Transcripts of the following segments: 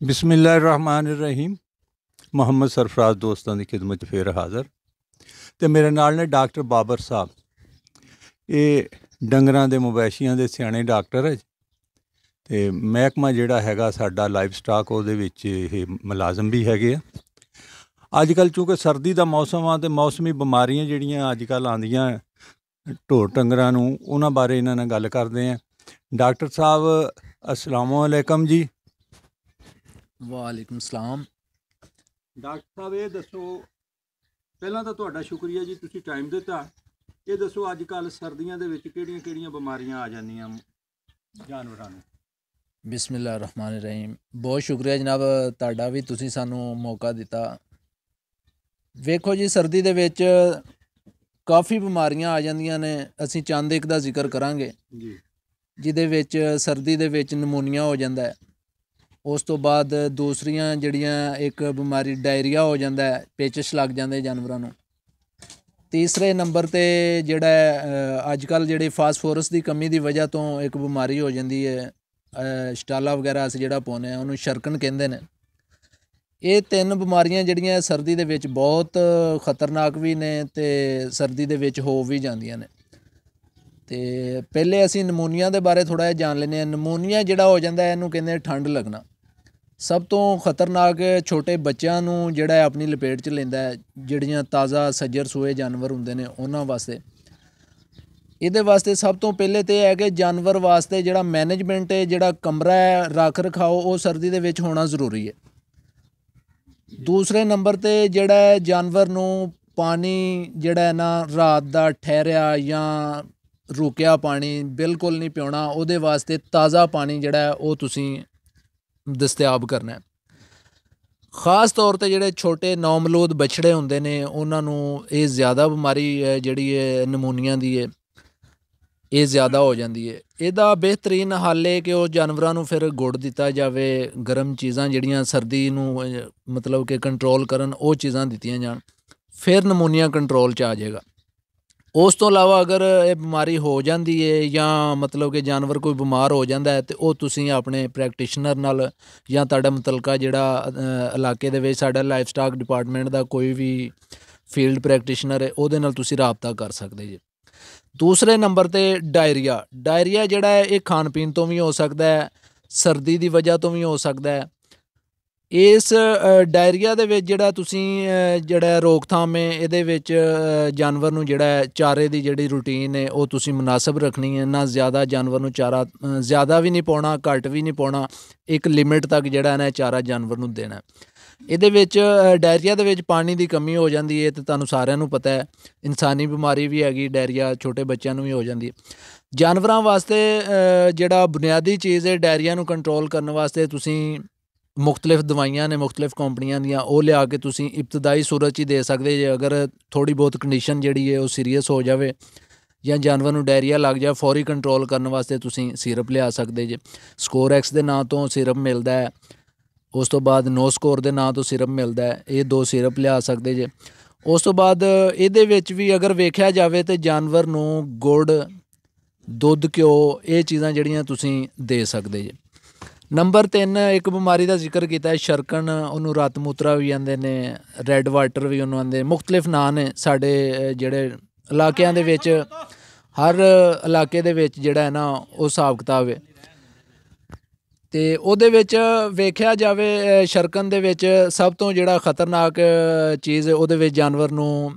बिस्मिल्लाहिर्रहमानिर्रहीम। मुहम्मद सरफराज दोस्तां दी खिदमत च फिर हाज़र ते मेरे नाल ने डॉक्टर बाबर साहब। ये डंगरां दे मवैशियां दे सियाणे डॉक्टर है ते महकमा जिहड़ा हैगा साडा लाइफ स्टाक उहदे विच ये मुलाजम भी हैगे आ। अजकल चूँकि सर्दी दा मौसम आ ते मौसमी बीमारियां जिहड़ियां अजकल आंदियां ढोर डंगरां नूं उन्हां बारे इन्हां नाल गल करदे आं। डॉक्टर साहब अस्सलामु अलैकुम जी। वालेकुम सलाम। डॉक्टर साहब ये दसो, ਪਹਿਲਾਂ ਤਾਂ ਤੁਹਾਡਾ ਸ਼ੁਕਰੀਆ ਜੀ ਤੁਸੀਂ ਟਾਈਮ ਦਿੱਤਾ। ਇਹ ਦੱਸੋ ਅੱਜ ਕੱਲ੍ਹ ਸਰਦੀਆਂ ਦੇ ਵਿੱਚ ਕਿਹੜੀਆਂ ਕਿਹੜੀਆਂ ਬਿਮਾਰੀਆਂ ਆ ਜਾਂਦੀਆਂ ਜਾਨਵਰਾਂ ਨੂੰ? ਬਿਸਮਿਲ੍ਲਾਹਿਰ ਰਹਿਮਾਨਿਰ ਰਹੀਮ। ਬਹੁਤ ਸ਼ੁਕਰੀਆ ਜਨਾਬ ਤੁਹਾਡਾ ਵੀ, ਤੁਸੀਂ ਸਾਨੂੰ ਮੌਕਾ ਦਿੱਤਾ। ਵੇਖੋ ਜੀ, ਸਰਦੀ ਦੇ ਵਿੱਚ ਕਾਫੀ ਬਿਮਾਰੀਆਂ ਆ ਜਾਂਦੀਆਂ ਨੇ। ਅਸੀਂ ਚੰਦ ਇੱਕ ਦਾ ਜ਼ਿਕਰ ਕਰਾਂਗੇ ਜੀ, ਜਿਹਦੇ ਵਿੱਚ ਸਰਦੀ ਦੇ ਵਿੱਚ ਨਮੂਨੀਆ ਹੋ ਜਾਂਦਾ ਹੈ। ਉਸ ਤੋਂ ਬਾਅਦ ਦੂਸਰੀਆਂ ਜਿਹੜੀਆਂ ਇੱਕ ਬਿਮਾਰੀ ਡਾਇਰੀਆ ਹੋ ਜਾਂਦਾ ਹੈ, ਪੇਚਿਸ਼ ਲੱਗ ਜਾਂਦੇ ਜਾਨਵਰਾਂ ਨੂੰ। ਤੀਸਰੇ ਨੰਬਰ 'ਤੇ ਜਿਹੜਾ ਅੱਜ ਕੱਲ੍ਹ ਜਿਹੜੇ ਫਾਸਫੋਰਸ ਦੀ ਕਮੀ ਦੀ ਵਜ੍ਹਾ ਤੋਂ ਇੱਕ ਬਿਮਾਰੀ ਹੋ ਜਾਂਦੀ ਹੈ, ਸ਼ਟਾਲਾ ਵਗੈਰਾ ਅਸੀਂ ਜਿਹੜਾ ਪਾਉਂਦੇ ਹਾਂ ਉਹਨੂੰ ਸ਼ਰਕਣ ਕਹਿੰਦੇ ਨੇ। ਇਹ ਤਿੰਨ ਬਿਮਾਰੀਆਂ ਜਿਹੜੀਆਂ ਸਰਦੀ ਦੇ ਵਿੱਚ ਬਹੁਤ ਖਤਰਨਾਕ ਵੀ ਨੇ ਅਤੇ ਸਰਦੀ ਦੇ ਵਿੱਚ ਹੋ ਵੀ ਜਾਂਦੀਆਂ ਨੇ। ਅਤੇ ਪਹਿਲੇ ਅਸੀਂ ਨਮੂਨੀਆ ਦੇ ਬਾਰੇ ਥੋੜ੍ਹਾ ਜਿਹਾ ਜਾਣ ਲੈਂਦੇ ਹਾਂ। ਨਮੂਨੀਆ ਜਿਹੜਾ ਹੋ ਜਾਂਦਾ ਇਹਨੂੰ ਕਹਿੰਦੇ ਠੰਡ ਲੱਗਣਾ। ਸਭ ਤੋਂ ਖਤਰਨਾਕ ਛੋਟੇ ਬੱਚਿਆਂ ਨੂੰ ਜਿਹੜਾ ਆਪਣੀ ਲਪੇਟ 'ਚ ਲੈਂਦਾ ਹੈ, ਜਿਹੜੀਆਂ ਤਾਜ਼ਾ ਸੱਜਰ ਸੂਏ ਜਾਨਵਰ ਹੁੰਦੇ ਨੇ ਉਹਨਾਂ ਵਾਸਤੇ। ਇਹਦੇ ਵਾਸਤੇ ਸਭ ਤੋਂ ਪਹਿਲੇ ਤਾਂ ਇਹ ਹੈ ਕਿ ਜਾਨਵਰ ਵਾਸਤੇ ਜਿਹੜਾ ਮੈਨੇਜਮੈਂਟ ਹੈ, ਜਿਹੜਾ ਕਮਰਾ ਹੈ, ਰੱਖ ਰਖਾਓ, ਉਹ ਸਰਦੀ ਦੇ ਵਿੱਚ ਹੋਣਾ ਜ਼ਰੂਰੀ ਹੈ। ਦੂਸਰੇ ਨੰਬਰ 'ਤੇ ਜਿਹੜਾ ਜਾਨਵਰ ਨੂੰ ਪਾਣੀ ਜਿਹੜਾ ਨਾ ਰਾਤ ਦਾ ਠਹਿਰਿਆ ਜਾਂ ਰੁਕਿਆ ਪਾਣੀ ਬਿਲਕੁਲ ਨਹੀਂ ਪਿਉਣਾ। ਉਹਦੇ ਵਾਸਤੇ ਤਾਜ਼ਾ ਪਾਣੀ ਜਿਹੜਾ ਉਹ ਤੁਸੀਂ ਦਸਤਿਆਬ ਕਰਨਾ। ਖ਼ਾਸ ਤੌਰ 'ਤੇ ਜਿਹੜੇ ਛੋਟੇ ਨੌਮਲੂਦ ਬਛੜੇ ਹੁੰਦੇ ਨੇ ਉਹਨਾਂ ਨੂੰ ਇਹ ਜ਼ਿਆਦਾ ਬਿਮਾਰੀ ਹੈ ਜਿਹੜੀ ਹੈ ਨਮੂਨੀਆ ਦੀ ਹੈ, ਇਹ ਜ਼ਿਆਦਾ ਹੋ ਜਾਂਦੀ ਹੈ। ਇਹਦਾ ਬਿਹਤਰੀਨ ਹੱਲ ਹੈ ਕਿ ਉਹ ਜਾਨਵਰਾਂ ਨੂੰ ਫਿਰ ਗੁੜ ਦਿੱਤਾ ਜਾਵੇ, ਗਰਮ ਚੀਜ਼ਾਂ ਜਿਹੜੀਆਂ ਸਰਦੀ ਨੂੰ ਮਤਲਬ ਕਿ ਕੰਟਰੋਲ ਕਰਨ, ਉਹ ਚੀਜ਼ਾਂ ਦਿੱਤੀਆਂ ਜਾਣ, ਫਿਰ ਨਮੂਨੀਆ ਕੰਟਰੋਲ 'ਚ ਆ ਜਾਏਗਾ। ਉਸ ਤੋਂ ਇਲਾਵਾ ਅਗਰ ਇਹ ਬਿਮਾਰੀ ਹੋ ਜਾਂਦੀ ਹੈ ਜਾਂ ਮਤਲਬ ਕਿ ਜਾਨਵਰ ਕੋਈ ਬਿਮਾਰ ਹੋ ਜਾਂਦਾ ਹੈ ਤਾਂ ਉਹ ਤੁਸੀਂ ਆਪਣੇ ਪ੍ਰੈਕਟੀਸ਼ਨਰ ਨਾਲ ਜਾਂ ਤੁਹਾਡਾ ਮੁਤਲਕਾ ਜਿਹੜਾ ਇਲਾਕੇ ਦੇ ਵਿੱਚ ਸਾਡਾ ਲਾਈਫ ਸਟਾਕ ਡਿਪਾਰਟਮੈਂਟ ਦਾ ਕੋਈ ਵੀ ਫੀਲਡ ਪ੍ਰੈਕਟੀਸ਼ਨਰ ਹੈ ਉਹਦੇ ਨਾਲ ਤੁਸੀਂ ਰਾਬਤਾ ਕਰ ਸਕਦੇ ਜੀ। ਦੂਸਰੇ ਨੰਬਰ 'ਤੇ ਡਾਇਰੀਆ ਜਿਹੜਾ ਹੈ ਇਹ ਖਾਣ ਪੀਣ ਤੋਂ ਵੀ ਹੋ ਸਕਦਾ ਹੈ, ਸਰਦੀ ਦੀ ਵਜ੍ਹਾ ਤੋਂ ਵੀ ਹੋ ਸਕਦਾ ਹੈ। ਇਸ ਡਾਇਰੀਆ ਦੇ ਵਿੱਚ ਜਿਹੜਾ ਤੁਸੀਂ ਜਿਹੜਾ ਰੋਕਥਾਮ ਹੈ ਇਹਦੇ ਵਿੱਚ ਜਾਨਵਰ ਨੂੰ ਜਿਹੜਾ ਚਾਰੇ ਦੀ ਜਿਹੜੀ ਰੂਟੀਨ ਹੈ ਉਹ ਤੁਸੀਂ ਮੁਨਾਸਬ ਰੱਖਣੀ ਹੈ। ਨਾ ਜ਼ਿਆਦਾ ਜਾਨਵਰ ਨੂੰ ਚਾਰਾ ਜ਼ਿਆਦਾ ਵੀ ਨਹੀਂ ਪਾਉਣਾ, ਘੱਟ ਵੀ ਨਹੀਂ ਪਾਉਣਾ, ਇੱਕ ਲਿਮਿਟ ਤੱਕ ਜਿਹੜਾ ਨਾ ਚਾਰਾ ਜਾਨਵਰ ਨੂੰ ਦੇਣਾ। ਇਹਦੇ ਵਿੱਚ ਡਾਇਰੀਆ ਦੇ ਵਿੱਚ ਪਾਣੀ ਦੀ ਕਮੀ ਹੋ ਜਾਂਦੀ ਹੈ ਅਤੇ ਤੁਹਾਨੂੰ ਸਾਰਿਆਂ ਨੂੰ ਪਤਾ ਹੈ ਇਨਸਾਨੀ ਬਿਮਾਰੀ ਵੀ ਹੈਗੀ, ਡਾਇਰੀਆ ਛੋਟੇ ਬੱਚਿਆਂ ਨੂੰ ਵੀ ਹੋ ਜਾਂਦੀ ਹੈ। ਜਾਨਵਰਾਂ ਵਾਸਤੇ ਜਿਹੜਾ ਬੁਨਿਆਦੀ ਚੀਜ਼ ਹੈ ਡਾਇਰੀਆ ਨੂੰ ਕੰਟਰੋਲ ਕਰਨ ਵਾਸਤੇ ਤੁਸੀਂ ਮੁਖਤਲਿਫ ਦਵਾਈਆਂ ਨੇ ਮੁਖਤਲਿਫ ਕੰਪਨੀਆਂ ਦੀਆਂ, ਉਹ ਲਿਆ ਕੇ ਤੁਸੀਂ ਇਬਤਦਾਈ ਸੂਰਤ 'ਚ ਹੀ ਦੇ ਸਕਦੇ ਜੇ। ਅਗਰ ਥੋੜ੍ਹੀ ਬਹੁਤ ਕੰਡੀਸ਼ਨ ਜਿਹੜੀ ਹੈ ਉਹ ਸੀਰੀਅਸ ਹੋ ਜਾਵੇ ਜਾਂ ਜਾਨਵਰ ਨੂੰ ਡਾਇਰੀਆ ਲੱਗ ਜਾਵੇ, ਫੌਰੀ ਕੰਟਰੋਲ ਕਰਨ ਵਾਸਤੇ ਤੁਸੀਂ ਸਿਰਪ ਲਿਆ ਸਕਦੇ ਜੇ। ਸਕੋਰੈਕਸ ਦੇ ਨਾਂ ਤੋਂ ਸਿਰਪ ਮਿਲਦਾ ਹੈ, ਉਸ ਤੋਂ ਬਾਅਦ ਨੋ ਸਕੋਰ ਦੇ ਨਾਂ ਤੋਂ ਸਿਰਪ ਮਿਲਦਾ ਹੈ, ਇਹ ਦੋ ਸਿਰਪ ਲਿਆ ਸਕਦੇ ਜੇ। ਉਸ ਤੋਂ ਬਾਅਦ ਇਹਦੇ ਵਿੱਚ ਵੀ ਅਗਰ ਵੇਖਿਆ ਜਾਵੇ ਤਾਂ ਜਾਨਵਰ ਨੂੰ ਗੁੜ, ਦੁੱਧ, ਘਿਓ, ਇਹ ਚੀਜ਼ਾਂ ਜਿਹੜੀਆਂ ਤੁਸੀਂ ਦੇ ਸਕਦੇ ਜੇ। ਨੰਬਰ 3 ਇੱਕ ਬਿਮਾਰੀ ਦਾ ਜ਼ਿਕਰ ਕੀਤਾ ਸ਼ਰਕਣ, ਉਹਨੂੰ ਰਤ ਮੂਤਰਾ ਵੀ ਆਉਂਦੇ ਨੇ, ਰੈੱਡ ਵਾਟਰ ਵੀ ਉਹਨੂੰ ਆਉਂਦੇ, ਮੁਖਤਲਿਫ ਨਾਂ ਨੇ ਸਾਡੇ ਜਿਹੜੇ ਇਲਾਕਿਆਂ ਦੇ ਵਿੱਚ। ਹਰ ਇਲਾਕੇ ਦੇ ਵਿੱਚ ਜਿਹੜਾ ਹੈ ਨਾ ਉਹ ਹਿਸਾਬ ਕਿਤਾਬ ਹੈ। ਅਤੇ ਉਹਦੇ ਵਿੱਚ ਵੇਖਿਆ ਜਾਵੇ ਸ਼ਰਕਣ ਦੇ ਵਿੱਚ ਸਭ ਤੋਂ ਜਿਹੜਾ ਖਤਰਨਾਕ ਚੀਜ਼ ਉਹਦੇ ਵਿੱਚ ਜਾਨਵਰ ਨੂੰ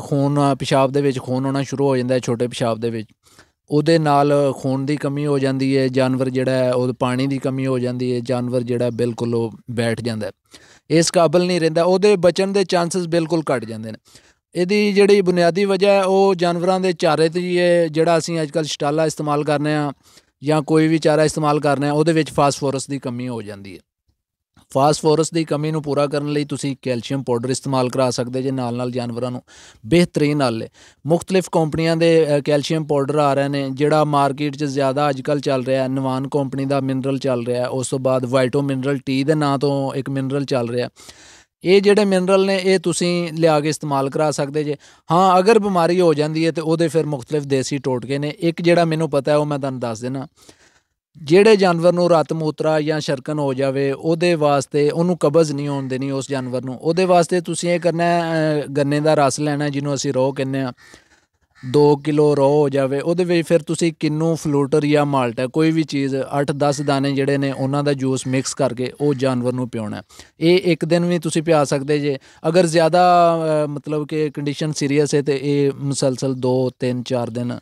ਖੂਨ, ਪਿਸ਼ਾਬ ਦੇ ਵਿੱਚ ਖੂਨ ਆਉਣਾ ਸ਼ੁਰੂ ਹੋ ਜਾਂਦਾ ਹੈ ਛੋਟੇ ਪਿਸ਼ਾਬ ਦੇ ਵਿੱਚ। ਉਹਦੇ ਨਾਲ ਖੂਨ ਦੀ ਕਮੀ ਹੋ ਜਾਂਦੀ ਹੈ, ਜਾਨਵਰ ਜਿਹੜਾ ਹੈ ਉਹ ਪਾਣੀ ਦੀ ਕਮੀ ਹੋ ਜਾਂਦੀ ਹੈ, ਜਾਨਵਰ ਜਿਹੜਾ ਬਿਲਕੁਲ ਉਹ ਬੈਠ ਜਾਂਦਾ, ਇਸ ਕਾਬਲ ਨਹੀਂ ਰਹਿੰਦਾ, ਉਹਦੇ ਬਚਣ ਦੇ ਚਾਂਸਸ ਬਿਲਕੁਲ ਘੱਟ ਜਾਂਦੇ ਨੇ। ਇਹਦੀ ਜਿਹੜੀ ਬੁਨਿਆਦੀ ਵਜ੍ਹਾ ਹੈ ਉਹ ਜਾਨਵਰਾਂ ਦੇ ਚਾਰੇ 'ਤੇ ਹੀ ਹੈ। ਜਿਹੜਾ ਅਸੀਂ ਅੱਜ ਕੱਲ੍ਹ ਸ਼ਟਾਲਾ ਇਸਤੇਮਾਲ ਕਰਨੇ ਹਾਂ ਜਾਂ ਕੋਈ ਵੀ ਚਾਰਾ ਇਸਤੇਮਾਲ ਕਰਨਾ ਹੈ ਉਹਦੇ ਵਿੱਚ ਫਾਸਫੋਰਸ ਦੀ ਕਮੀ ਹੋ ਜਾਂਦੀ ਹੈ। ਫਾਸਫੋਰਸ ਦੀ ਕਮੀ ਨੂੰ ਪੂਰਾ ਕਰਨ ਲਈ ਤੁਸੀਂ ਕੈਲਸ਼ੀਅਮ ਪਾਊਡਰ ਇਸਤੇਮਾਲ ਕਰਾ ਸਕਦੇ ਜੇ ਨਾਲ ਜਾਨਵਰਾਂ ਨੂੰ। ਬਿਹਤਰੀਨ ਹੱਲ ਹੈ। ਮੁਖਤਲਿਫ ਕੰਪਨੀਆਂ ਦੇ ਕੈਲਸ਼ੀਅਮ ਪਾਊਡਰ ਆ ਰਹੇ ਨੇ। ਜਿਹੜਾ ਮਾਰਕੀਟ 'ਚ ਜ਼ਿਆਦਾ ਅੱਜ ਕੱਲ੍ਹ ਚੱਲ ਰਿਹਾ ਨਵਾਨ ਕੰਪਨੀ ਦਾ ਮਿਨਰਲ ਚੱਲ ਰਿਹਾ, ਉਸ ਤੋਂ ਬਾਅਦ ਵਾਈਟੋ ਮਿਨਰਲ ਟੀ ਦੇ ਨਾਂ ਤੋਂ ਇੱਕ ਮਿਨਰਲ ਚੱਲ ਰਿਹਾ। ਇਹ ਜਿਹੜੇ ਮਿਨਰਲ ਨੇ ਇਹ ਤੁਸੀਂ ਲਿਆ ਕੇ ਇਸਤੇਮਾਲ ਕਰਾ ਸਕਦੇ ਜੇ। ਹਾਂ, ਅਗਰ ਬਿਮਾਰੀ ਹੋ ਜਾਂਦੀ ਹੈ ਤਾਂ ਉਹਦੇ ਫਿਰ ਮੁਖਤਲਿਫ ਦੇਸੀ ਟੋਟਕੇ ਨੇ। ਇੱਕ ਜਿਹੜਾ ਮੈਨੂੰ ਪਤਾ ਹੈ ਉਹ ਮੈਂ ਤੁਹਾਨੂੰ ਦੱਸ ਦੇਣਾ। ਜਿਹੜੇ ਜਾਨਵਰ ਨੂੰ ਰਤ ਮੂਤਰਾ ਜਾਂ ਸ਼ਰਕਨ ਹੋ ਜਾਵੇ ਉਹਦੇ ਵਾਸਤੇ ਉਹਨੂੰ ਕਬਜ਼ ਨਹੀਂ ਹੋਣ ਦੇਣੀ ਉਸ ਜਾਨਵਰ ਨੂੰ। ਉਹਦੇ ਵਾਸਤੇ ਤੁਸੀਂ ਇਹ ਕਰਨਾ ਗੰਨੇ ਦਾ ਰਸ ਲੈਣਾ ਜਿਹਨੂੰ ਅਸੀਂ ਰੋਹ ਕਹਿੰਦੇ ਹਾਂ। 2 ਕਿਲੋ ਰੋਹ ਹੋ ਜਾਵੇ ਉਹਦੇ ਵਿੱਚ ਫਿਰ ਤੁਸੀਂ ਕਿੰਨੂ ਫਲੂਟਰ ਜਾਂ ਮਾਲਟ ਕੋਈ ਵੀ ਚੀਜ਼ 8-10 ਦਾਣੇ ਜਿਹੜੇ ਨੇ ਉਹਨਾਂ ਦਾ ਜੂਸ ਮਿਕਸ ਕਰਕੇ ਉਹ ਜਾਨਵਰ ਨੂੰ ਪਿਆਉਣਾ। ਇਹ ਇੱਕ ਦਿਨ ਵੀ ਤੁਸੀਂ ਪਿਆ ਸਕਦੇ ਜੇ। ਅਗਰ ਜ਼ਿਆਦਾ ਮਤਲਬ ਕਿ ਕੰਡੀਸ਼ਨ ਸੀਰੀਅਸ ਹੈ ਤਾਂ ਇਹ ਮੁਸਲਸਲ 2-3-4 ਦਿਨ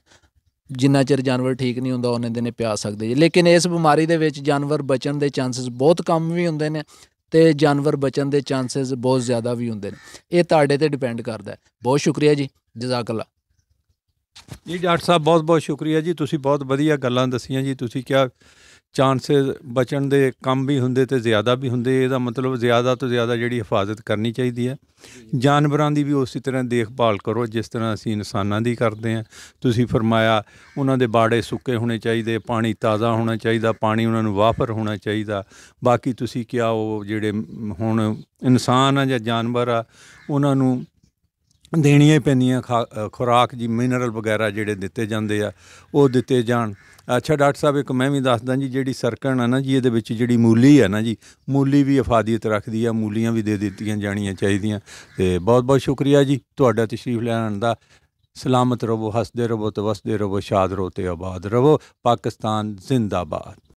ਜਿੰਨਾ ਚਿਰ ਜਾਨਵਰ ਠੀਕ ਨਹੀਂ ਹੁੰਦਾ ਉਹਨੇ ਦਿਨ ਪਿਆ ਸਕਦੇ ਜੀ। ਲੇਕਿਨ ਇਸ ਬਿਮਾਰੀ ਦੇ ਵਿੱਚ ਜਾਨਵਰ ਬਚਣ ਦੇ ਚਾਂਸਸ ਬਹੁਤ ਕਮ ਵੀ ਹੁੰਦੇ ਨੇ ਅਤੇ ਜਾਨਵਰ ਬਚਣ ਦੇ ਚਾਂਸਸ ਬਹੁਤ ਜ਼ਿਆਦਾ ਵੀ ਹੁੰਦੇ ਨੇ। ਇਹ ਤੁਹਾਡੇ 'ਤੇ ਡਿਪੈਂਡ ਕਰਦਾ। ਬਹੁਤ ਸ਼ੁਕਰੀਆ ਜੀ, ਜਜ਼ਾਕੱਲਾ ਜੀ। ਡਾਕਟਰ ਸਾਹਿਬ ਬਹੁਤ ਬਹੁਤ ਸ਼ੁਕਰੀਆ ਜੀ, ਤੁਸੀਂ ਬਹੁਤ ਵਧੀਆ ਗੱਲਾਂ ਦੱਸੀਆਂ ਜੀ। ਤੁਸੀਂ ਕਿਹਾ ਚਾਂਸਸ ਬਚਣ ਦੇ ਕਮ ਵੀ ਹੁੰਦੇ ਅਤੇ ਜ਼ਿਆਦਾ ਵੀ ਹੁੰਦੇ। ਇਹਦਾ ਮਤਲਬ ਜ਼ਿਆਦਾ ਤੋਂ ਜ਼ਿਆਦਾ ਜਿਹੜੀ ਹਿਫਾਜ਼ਤ ਕਰਨੀ ਚਾਹੀਦੀ ਹੈ। ਜਾਨਵਰਾਂ ਦੀ ਵੀ ਉਸੇ ਤਰ੍ਹਾਂ ਦੇਖਭਾਲ ਕਰੋ ਜਿਸ ਤਰ੍ਹਾਂ ਅਸੀਂ ਇਨਸਾਨਾਂ ਦੀ ਕਰਦੇ ਹਾਂ। ਤੁਸੀਂ ਫਰਮਾਇਆ ਉਹਨਾਂ ਦੇ ਬਾੜੇ ਸੁੱਕੇ ਹੋਣੇ ਚਾਹੀਦੇ, ਪਾਣੀ ਤਾਜ਼ਾ ਹੋਣਾ ਚਾਹੀਦਾ, ਪਾਣੀ ਉਹਨਾਂ ਨੂੰ ਵਾਫਰ ਹੋਣਾ ਚਾਹੀਦਾ। ਬਾਕੀ ਤੁਸੀਂ ਕਿਹਾ ਉਹ ਜਿਹੜੇ ਹੁਣ ਇਨਸਾਨ ਆ ਜਾਂ ਜਾਨਵਰ ਆ ਉਹਨਾਂ ਨੂੰ ਦੇਣੀਆਂ ਹੀ ਪੈਂਦੀਆਂ ਖੁਰਾਕ ਜੀ, ਮਿਨਰਲ ਵਗੈਰਾ ਜਿਹੜੇ ਦਿੱਤੇ ਜਾਂਦੇ ਆ ਉਹ ਦਿੱਤੇ ਜਾਣ। ਅੱਛਾ ਡਾਕਟਰ ਸਾਹਿਬ, ਇੱਕ ਮੈਂ ਵੀ ਦੱਸਦਾ ਜੀ, ਜਿਹੜੀ ਸਰਕਣ ਆ ਨਾ ਜੀ ਇਹਦੇ ਵਿੱਚ ਜਿਹੜੀ ਮੂਲੀ ਹੈ ਨਾ ਜੀ, ਮੂਲੀ ਵੀ ਅਫਾਦੀਅਤ ਰੱਖਦੀ ਆ, ਮੂਲੀਆਂ ਵੀ ਦੇ ਦਿੱਤੀਆਂ ਜਾਣੀਆਂ ਚਾਹੀਦੀਆਂ। ਅਤੇ ਬਹੁਤ ਬਹੁਤ ਸ਼ੁਕਰੀਆ ਜੀ ਤੁਹਾਡਾ ਤਸ਼ਰੀਫ ਲੈਣ ਦਾ। ਸਲਾਮਤ ਰਵੋ, ਹੱਸਦੇ ਰਵੋ ਅਤੇ ਵਸਦੇ ਰਵੋ, ਸ਼ਾਦ ਰਹੋ ਅਤੇ ਆਬਾਦ ਰਵੋ। ਪਾਕਿਸਤਾਨ ਜ਼ਿੰਦਾਬਾਦ।